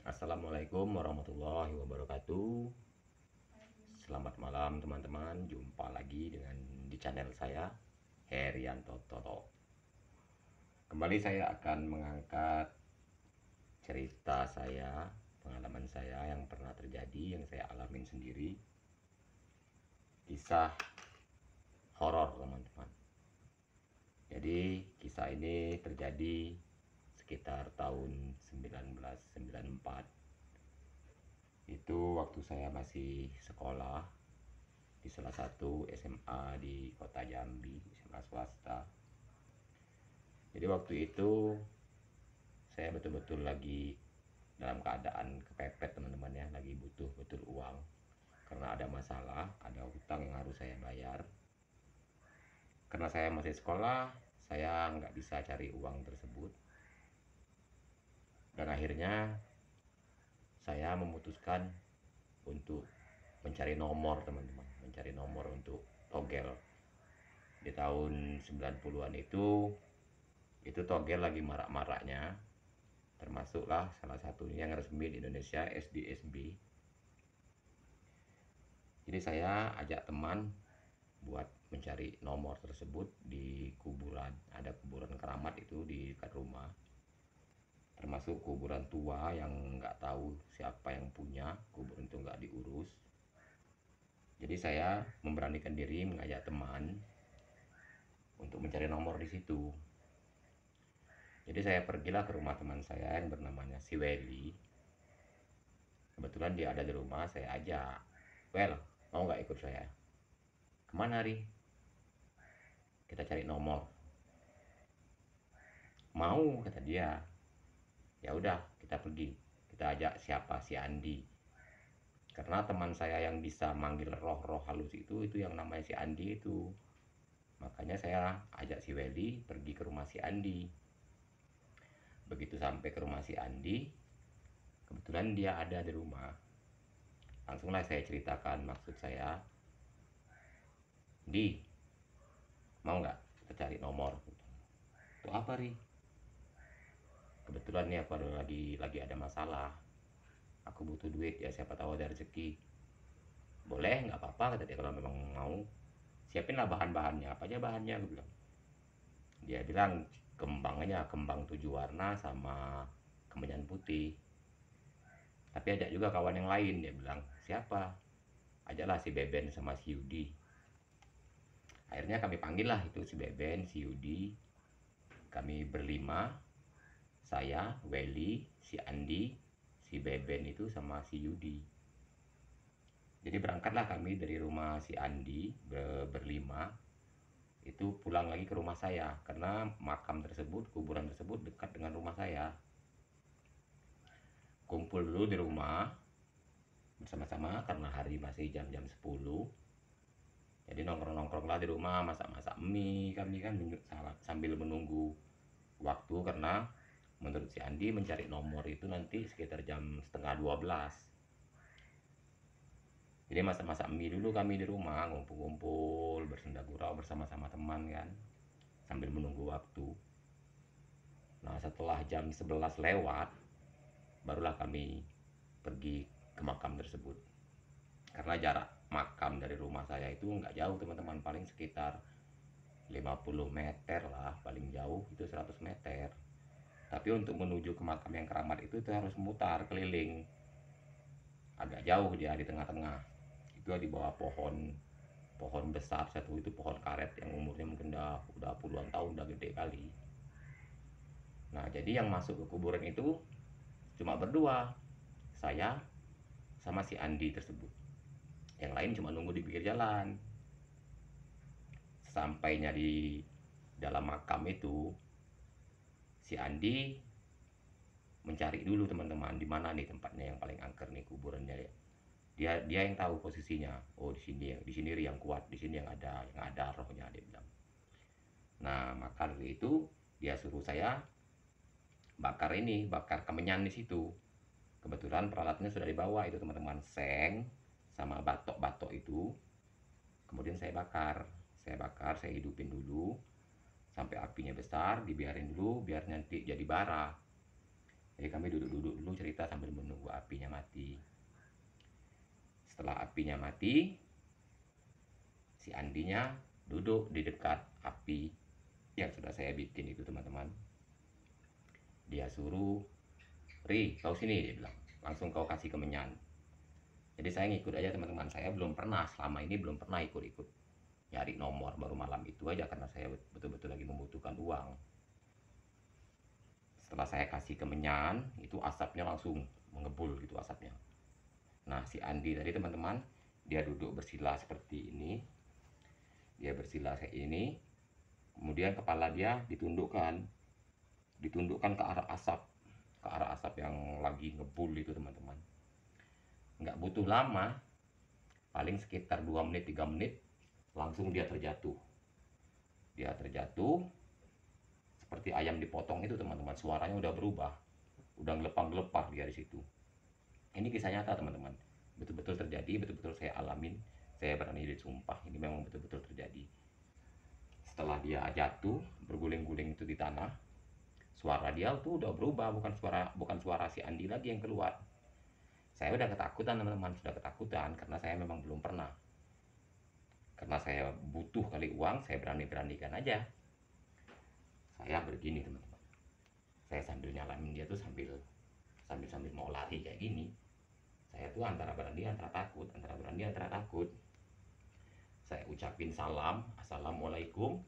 Assalamualaikum warahmatullahi wabarakatuh. Selamat malam teman-teman. Jumpa lagi di channel saya, Herianto Toto. Kembali saya akan mengangkat cerita saya, pengalaman saya yang pernah terjadi, yang saya alamin sendiri. Kisah horor teman-teman. Jadi kisah ini terjadi sekitar tahun 1994. Itu waktu saya masih sekolah di salah satu SMA di kota Jambi, SMA swasta. Jadi waktu itu saya betul-betul lagi dalam keadaan kepepet teman-teman ya, lagi butuh betul uang karena ada masalah, ada hutang yang harus saya bayar. Karena saya masih sekolah, saya nggak bisa cari uang tersebut, dan akhirnya saya memutuskan untuk mencari nomor teman-teman, mencari nomor untuk togel. Di tahun 90-an itu togel lagi marak-maraknya, termasuklah salah satunya yang resmi di Indonesia, SDSB. Jadi saya ajak teman buat mencari nomor tersebut di kuburan. Ada kuburan keramat itu di dekat rumah, termasuk kuburan tua yang nggak tahu siapa yang punya, kuburan itu nggak diurus. Jadi saya memberanikan diri mengajak teman untuk mencari nomor di situ. Jadi saya pergilah ke rumah teman saya yang bernamanya si Welly. Kebetulan dia ada di rumah, saya ajak, "Well, mau nggak ikut saya?" "Kemana, Ri?" "Kita cari nomor." "Mau," kata dia. Ya udah, kita pergi. Kita ajak siapa? Si Andi. Karena teman saya yang bisa manggil roh-roh halus itu yang namanya si Andi itu. Makanya saya ajak si Welly pergi ke rumah si Andi. Begitu sampai ke rumah si Andi, kebetulan dia ada di rumah. Langsunglah saya ceritakan maksud saya. "Di, mau nggak kita cari nomor?" "Itu apa, Ri?" "Kebetulan nih aku lagi ada masalah. Aku butuh duit, ya siapa tahu ada rezeki." "Boleh, nggak apa-apa," kata dia, "kalau memang mau. Siapinlah bahan-bahannya, apa aja bahannya," aku bilang. Dia bilang kembang 7 warna sama kemenyan putih. "Tapi ajak juga kawan yang lain," dia bilang. "Siapa?" "Ajaklah si Beben sama si Yudi." Akhirnya kami panggil lah itu si Beben, si Yudi. Kami berlima, saya, Welly, si Andi, si Beben itu sama si Yudi. Jadi berangkatlah kami dari rumah si Andi berlima, itu pulang lagi ke rumah saya karena makam tersebut, kuburan tersebut dekat dengan rumah saya. Kumpul dulu di rumah bersama-sama karena hari masih jam-jam 10. Jadi nongkrong-nongkrong lah di rumah, masak-masak mie kami kan sambil menunggu waktu, karena menurut si Andi mencari nomor itu nanti sekitar jam setengah 12. Jadi masak-masak mie dulu kami di rumah, ngumpul-ngumpul bersenda gurau bersama-sama teman kan, sambil menunggu waktu. Nah setelah jam 11 lewat, barulah kami pergi ke makam tersebut. Karena jarak makam dari rumah saya itu nggak jauh teman-teman, paling sekitar 50 meter lah, paling jauh itu 100 meter. Tapi untuk menuju ke makam yang keramat itu harus mutar keliling, agak jauh dia di tengah-tengah. Itu di bawah pohon besar satu, itu pohon karet yang umurnya mungkin udah puluhan tahun, udah gede kali. Nah jadi yang masuk ke kuburan itu cuma berdua, saya sama si Andi tersebut. Yang lain cuma nunggu di pinggir jalan. Sampainya di dalam makam itu, si Andi mencari dulu teman-teman, di mana nih tempatnya yang paling angker nih kuburannya ya. Dia yang tahu posisinya. "Oh, di sini yang kuat, di sini yang ada rohnya," dia bilang. Nah maka dari itu dia suruh saya bakar kemenyan di situ. Kebetulan peralatannya sudah dibawa itu teman-teman, seng sama batok-batok itu. Kemudian saya hidupin dulu sampai apinya besar, dibiarin dulu biar nanti jadi bara. Jadi kami duduk-duduk dulu cerita sambil menunggu apinya mati. Setelah apinya mati, si Andinya duduk di dekat api yang sudah saya bikin itu teman-teman. Dia suruh, "Ri, kau sini," dia bilang, "langsung kau kasih kemenyan." Jadi saya ngikut aja teman-teman. Saya belum pernah, selama ini belum pernah ikut-ikut nyari nomor, baru malam itu aja karena saya betul-betul lagi membutuhkan uang. Setelah saya kasih kemenyan, itu asapnya langsung mengebul gitu asapnya. Nah, si Andi tadi teman-teman, dia duduk bersila seperti ini. Dia bersila kayak ini. Kemudian kepala dia ditundukkan ke arah asap yang lagi ngebul itu teman-teman. Nggak butuh lama, paling sekitar 2 menit 3 menit langsung dia terjatuh seperti ayam dipotong itu teman-teman. Suaranya udah berubah, udah gelepar-gelepar dia di situ. Ini kisah nyata teman-teman, betul-betul terjadi, betul-betul saya alamin. Saya berani disumpah, ini memang betul-betul terjadi. Setelah dia jatuh berguling-guling itu di tanah, suara dia tuh udah berubah, bukan suara si Andi lagi yang keluar. Saya udah ketakutan teman-teman, sudah ketakutan karena saya memang belum pernah. Karena saya butuh kali uang, saya berani-beranikan aja. Saya begini teman-teman, saya sambil nyalamin dia tuh sambil mau lari kayak gini. Saya tuh antara berani antara takut. Saya ucapin salam, assalamualaikum.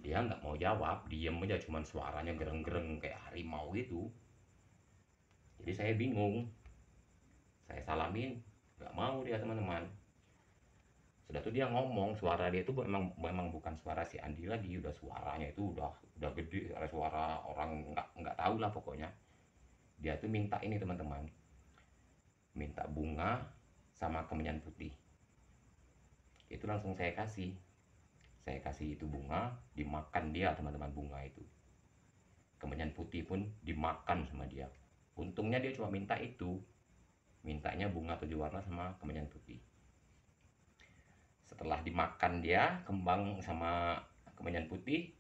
Dia nggak mau jawab, diem aja, cuman suaranya gereng-gereng kayak harimau gitu. Jadi saya bingung. Saya salamin, nggak mau dia teman-teman. Sudah tuh dia ngomong, suara dia itu memang bukan suara si Andi lagi, udah suaranya itu udah gede, suara orang nggak tahu lah pokoknya. Dia tuh minta ini teman-teman, minta bunga sama kemenyan putih. Itu langsung saya kasih itu bunga, dimakan dia teman-teman. Bunga itu, kemenyan putih pun dimakan sama dia. Untungnya dia cuma minta itu, mintanya bunga 7 warna sama kemenyan putih. Setelah dimakan dia kembang sama kemenyan putih,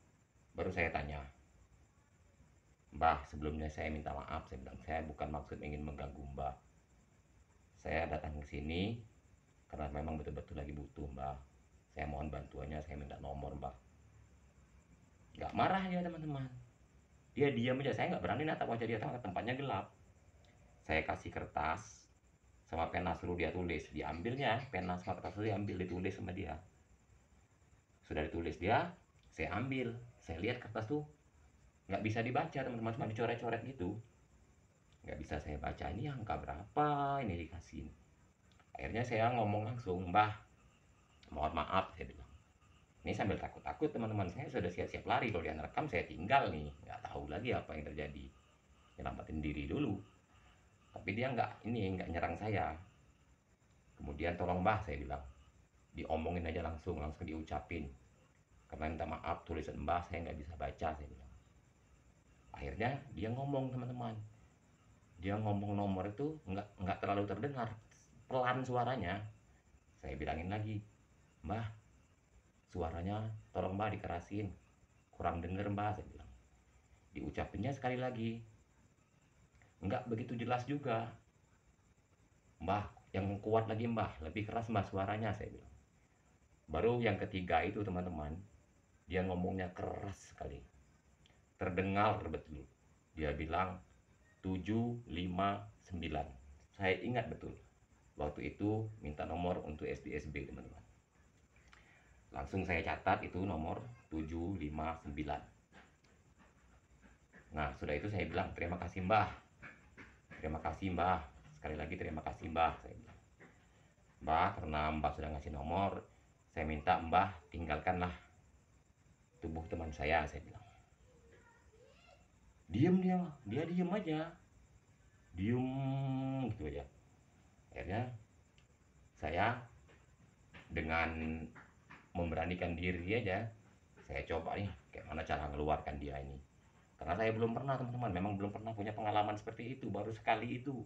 baru saya tanya, "Mbah, sebelumnya saya minta maaf," saya bilang, "saya bukan maksud ingin mengganggu Mbah. Saya datang ke sini karena memang betul-betul lagi butuh Mbah. Saya mohon bantuannya, saya minta nomor Mbah." Gak marah dia teman-teman. Dia diam aja, saya nggak berani natap wajah dia, tempatnya gelap. Saya kasih kertas sama pena, suruh dia tulis. Diambilnya pena sama kertas itu diambil, ditulis sama dia. Sudah ditulis dia, saya ambil. Saya lihat kertas tuh nggak bisa dibaca teman-teman, cuma dicoret-coret gitu. Nggak bisa saya baca, ini angka berapa ini dikasih. Akhirnya saya ngomong langsung, "Mbah, mohon maaf," saya bilang. Ini sambil takut-takut teman-teman, saya sudah siap-siap lari. Kalau dia nerekam saya tinggal nih, nggak tahu lagi apa yang terjadi. Nyelamatin diri dulu. Tapi dia nggak nyerang saya. Kemudian, "Tolong Mbah," saya bilang, "diomongin aja langsung diucapin. Karena minta maaf, tulisan Mbah saya nggak bisa baca," saya bilang. Akhirnya dia ngomong teman-teman. Dia ngomong nomor itu nggak terlalu terdengar, pelan suaranya. Saya bilangin lagi, "Mbah, suaranya tolong Mbah dikerasin, kurang denger Mbah," saya bilang. Diucapinnya sekali lagi, nggak begitu jelas juga. "Mbah, yang kuat lagi Mbah, lebih keras Mbah suaranya," saya bilang. Baru yang ketiga itu teman-teman, dia ngomongnya keras sekali, terdengar betul. Dia bilang 759. Saya ingat betul, waktu itu minta nomor untuk SDSB teman-teman. Langsung saya catat itu nomor 759. Nah, sudah itu saya bilang, "Terima kasih Mbah, terima kasih Mbah, sekali lagi terima kasih Mbah," saya bilang. "Mbah, karena Mbah sudah ngasih nomor, saya minta Mbah tinggalkanlah tubuh teman saya bilang. Diem dia diem aja, diem gitu aja. Akhirnya saya dengan memberanikan diri aja, saya coba nih kayak mana cara mengeluarkan dia ini. Karena saya belum pernah teman-teman, memang belum pernah punya pengalaman seperti itu, baru sekali itu.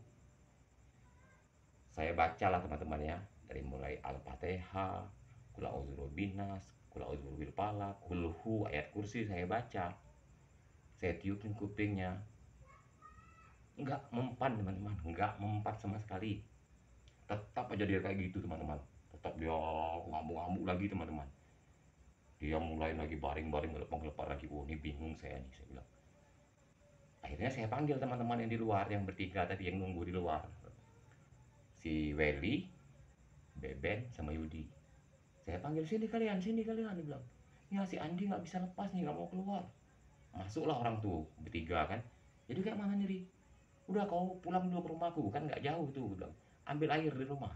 Saya bacalah teman-teman ya, dari mulai Al-Fatihah, Qul a'udzu birabbinas, Qul a'udzu birabbil falaq, Qul ayat kursi saya baca. Saya tiupin kupingnya. nggak mempan teman-teman, nggak mempan sama sekali. Tetap aja dia kayak gitu teman-teman, tetap dia ngamuk-ngamuk lagi teman-teman. Dia mulai lagi baring-baring ngelepar lagi. Oh ini bingung saya nih, saya bilang. Akhirnya saya panggil teman-teman yang di luar, yang bertiga tadi yang nunggu di luar, si Welly, Beben, sama Yudi. Saya panggil, sini kalian, dia bilang. Ya si Andi nggak bisa lepas nih, nggak mau keluar. Masuklah orang tuh bertiga kan. Jadi kayak mana nih? Udah kau pulang dulu ke rumahku, kan nggak jauh tuh, bilang. Ambil air di rumah.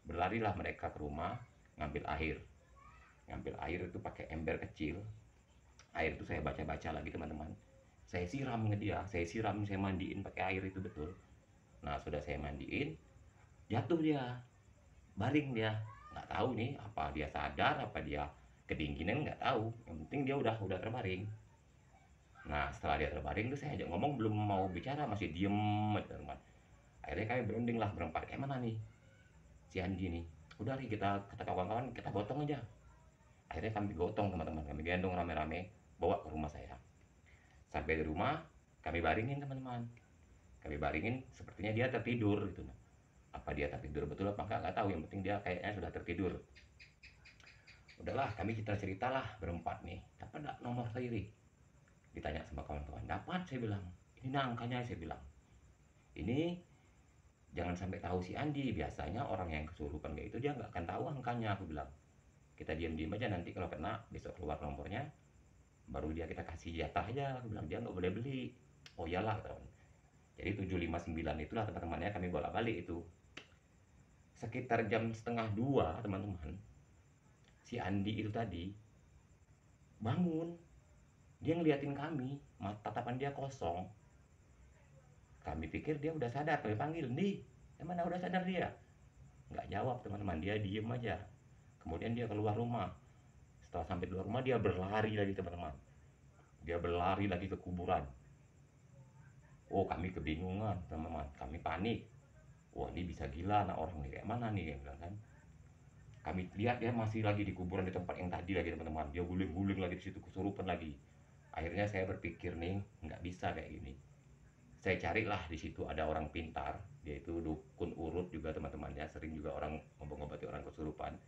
Berlarilah mereka ke rumah, ngambil air. Ngambil air itu pakai ember kecil. Air itu saya baca-baca lagi teman-teman. Saya siram ke dia, saya siram, saya mandiin pakai air itu betul. Nah sudah saya mandiin, jatuh dia, baring dia. Nggak tahu nih apa dia sadar, apa dia kedinginan, nggak tahu. Yang penting dia udah terbaring. Nah setelah dia terbaring tuh saya ajak ngomong, belum mau bicara, masih diem aja teman. Akhirnya kami berunding lah berempat, kayak mana nih si Andi nih. Udah nih kita kata kawan-kawan, kita gotong aja. Akhirnya kami gotong teman-teman, kami gendong rame-rame bawa ke rumah saya. Sampai di rumah kami baringin teman-teman, kami baringin, sepertinya dia tertidur gitu. Apa dia tertidur betul apa enggak, nggak tahu, yang penting dia kayaknya sudah tertidur. Udahlah kami ceritalah berempat nih, dapat enggak nomor Riri? Ditanya sama kawan-kawan, dapat, saya bilang. Ini angkanya, saya bilang. Ini jangan sampai tahu si Andi, biasanya orang yang kesurupan kayak itu dia nggak akan tahu angkanya, aku bilang. Kita diam-diam aja, nanti kalau kena besok keluar nomornya, baru dia kita kasih jatah aja, aku bilang. Dia nggak boleh beli. Oh iyalah teman. Jadi 759 itulah teman-temannya kami bolak-balik itu. Sekitar jam setengah dua teman-teman, si Andi itu tadi bangun. Dia ngeliatin kami, mata tatapan dia kosong. Kami pikir dia udah sadar, kami panggil, nih mana udah sadar dia? Nggak jawab teman-teman, dia diem aja. Kemudian dia keluar rumah. Setelah sampai di luar rumah, dia berlari lagi teman-teman. Dia berlari lagi ke kuburan. Oh kami kebingungan teman-teman, kami panik. Wah ini bisa gila anak orang nih, kayak mana nih, bilang kan. Kami lihat dia masih lagi di kuburan di tempat yang tadi lagi teman-teman. Dia guling-guling lagi di situ, kesurupan lagi. Akhirnya saya berpikir nih, nggak bisa kayak gini. Saya carilah di situ ada orang pintar, yaitu dukun urut juga teman-temannya, sering juga orang ngobati orang kesurupan.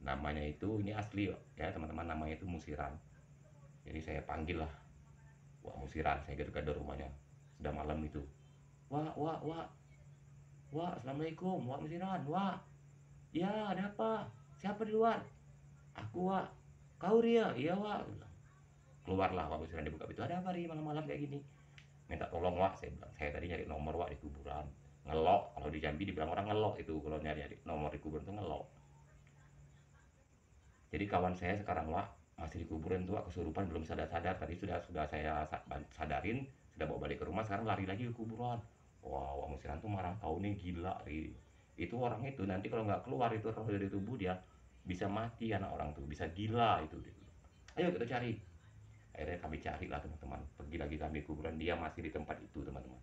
Namanya itu, ini asli ya teman-teman, namanya itu Musiran. Jadi saya panggil lah, wah Musiran, saya gedor-gedor rumahnya. Sudah malam itu. Wah, wah, wah, wah, assalamualaikum, wah Musiran, wah. Ya, ada apa? Siapa di luar? Aku, wah. Kau Ria? Iya, wah. Keluarlah Wak Musiran, dibuka pintu. Ada apa Ria malam-malam kayak gini? Minta tolong Wak, saya bilang. Saya tadi nyari nomor Wak di kuburan. Ngelok, kalau di Jambi dibilang orang ngelok itu, kalau nyari nomor di kuburan itu ngelok. Jadi kawan saya sekarang Wak masih di kuburan tuh, kesurupan, belum sadar-sadar. Tadi sudah saya sadarin, sudah bawa balik ke rumah, sekarang lari lagi ke kuburan. Wah, Wak Musiran tuh marah, kau nih gila Ri. Itu orang itu nanti kalau nggak keluar itu roh dari tubuh dia, bisa mati anak orang tuh, bisa gila itu. Ayo kita cari. Akhirnya kami cari lah teman-teman, pergi lagi kami kuburan, dia masih di tempat itu teman-teman.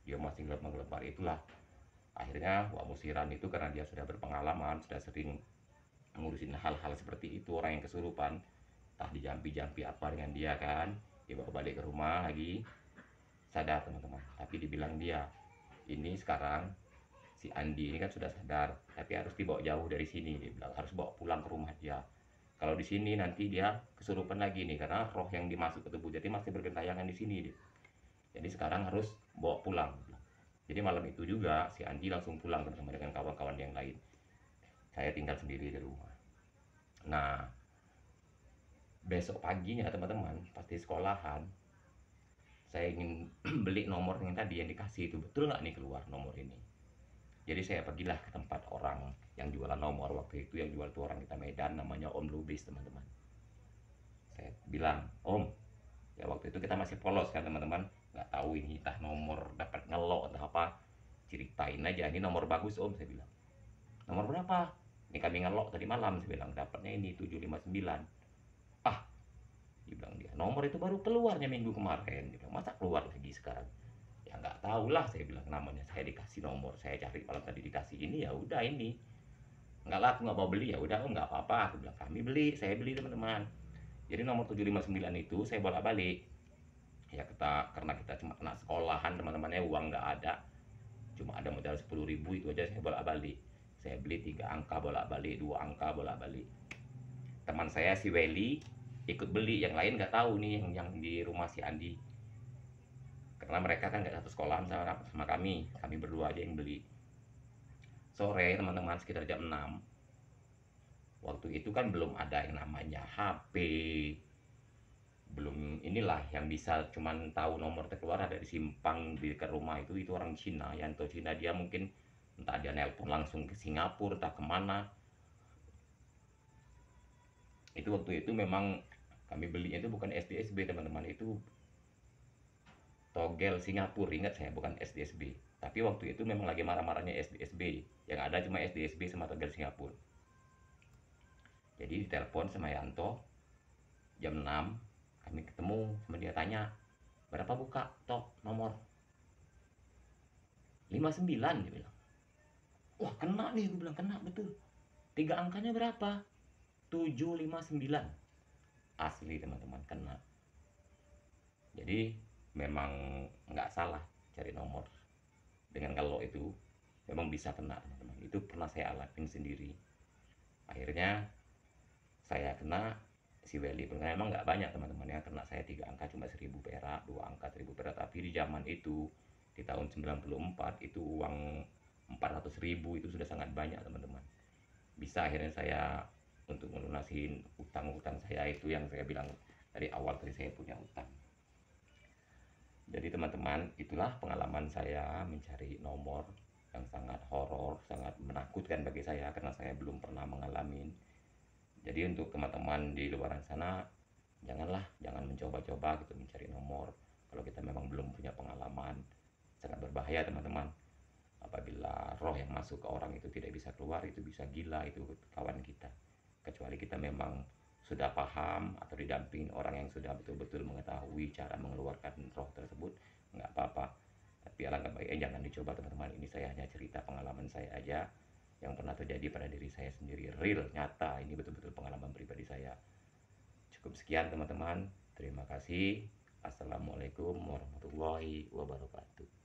Dia masih gelap-gelap, itulah. Akhirnya Wak Musiran itu karena dia sudah berpengalaman, sudah sering ngurusin hal-hal seperti itu, orang yang kesurupan, entah dijampi-jampi apa dengan dia kan, dibawa balik ke rumah lagi, sadar teman-teman. Tapi dibilang dia, ini sekarang si Andi ini kan sudah sadar, tapi harus dibawa jauh dari sini, dia bilang harus bawa pulang ke rumah dia. Kalau di sini nanti dia kesurupan lagi nih, karena roh yang dimasuk ke tubuh jadi masih bergentayangan di sini. Jadi sekarang harus bawa pulang. Jadi malam itu juga si Andi langsung pulang bersama dengan kawan-kawan yang lain. Saya tinggal sendiri di rumah. Nah, besok paginya teman-teman, pasti sekolahan, saya ingin beli nomor yang tadi yang dikasih itu, betul nggak nih keluar nomor ini. Jadi saya pergilah ke tempat orang yang jualan nomor waktu itu, yang jual itu orang kita Medan, namanya Om Lubis teman-teman. Saya bilang, Om, ya waktu itu kita masih polos kan teman-teman, nggak tahu ini entah nomor dapat ngelok entah apa, ceritain aja ini nomor bagus Om, saya bilang. Nomor berapa? Ini kami ngelok tadi malam, saya bilang dapatnya ini 759. Ah, dibilang dia, nomor itu baru keluarnya minggu kemarin, dia bilang, masa keluar lagi sekarang? Ya nggak tahu lah, saya bilang, namanya saya dikasih nomor, saya cari malam tadi dikasih ini, ya udah ini. Nggak lah, aku nggak mau beli, ya udah Om nggak apa-apa, aku bilang, kami beli, saya beli teman-teman. Jadi nomor 759 itu saya bolak-balik. Ya kita, karena kita cuma kena sekolahan teman-temannya, uang nggak ada, cuma ada modal 10.000, itu aja saya bolak-balik. Saya beli 3 angka bolak-balik, 2 angka bolak-balik. Teman saya si Welly ikut beli, yang lain nggak tahu nih, yang di rumah si Andi, karena mereka kan nggak satu sekolahan sama kami berdua aja yang beli. Sore teman-teman, sekitar jam 6, waktu itu kan belum ada yang namanya HP, belum inilah yang bisa cuman tahu nomor terkeluar ada di simpang di dekat rumah. Itu orang Cina, yang tahu Cina, dia mungkin entah dia nelpon langsung ke Singapura, entah kemana. Itu waktu itu memang kami belinya itu bukan SDSB teman-teman, itu togel Singapura, ingat saya, bukan SDSB. Tapi waktu itu memang lagi marah-marahnya SDSB, yang ada cuma SDSB sama togel Singapura. Jadi ditelepon sama Yanto jam 6, kami ketemu sama dia, tanya berapa buka tok nomor 59, dia bilang. Wah kena nih, gue bilang kena betul. 3 angkanya berapa? 759. Asli teman-teman, kena. Jadi memang nggak salah cari nomor dengan kalau itu, memang bisa kena teman-teman. Itu pernah saya alamin sendiri. Akhirnya saya kena, si Welly pun emang nggak banyak teman-teman yang kena. Saya 3 angka cuma 1.000 perak, 2 angka 1.000 perak. Tapi di zaman itu, di tahun 94, itu uang 400.000 itu sudah sangat banyak teman-teman. Bisa akhirnya saya untuk melunasin utang-utang saya itu, yang saya bilang dari awal tadi, saya punya utang. Jadi teman-teman, itulah pengalaman saya mencari nomor yang sangat horor, sangat menakutkan bagi saya karena saya belum pernah mengalami. Jadi untuk teman-teman di luar sana, jangan mencoba-coba gitu mencari nomor kalau kita memang belum punya pengalaman. Sangat berbahaya teman-teman. Apabila roh yang masuk ke orang itu tidak bisa keluar, itu bisa gila itu kawan kita. Kecuali kita memang sudah paham atau didampingin orang yang sudah betul-betul mengetahui cara mengeluarkan roh tersebut, nggak apa-apa. Tapi alangkah baiknya jangan dicoba teman-teman. Ini saya hanya cerita pengalaman saya aja yang pernah terjadi pada diri saya sendiri, real, nyata. Ini betul-betul pengalaman pribadi saya. Cukup sekian teman-teman, terima kasih. Assalamualaikum warahmatullahi wabarakatuh.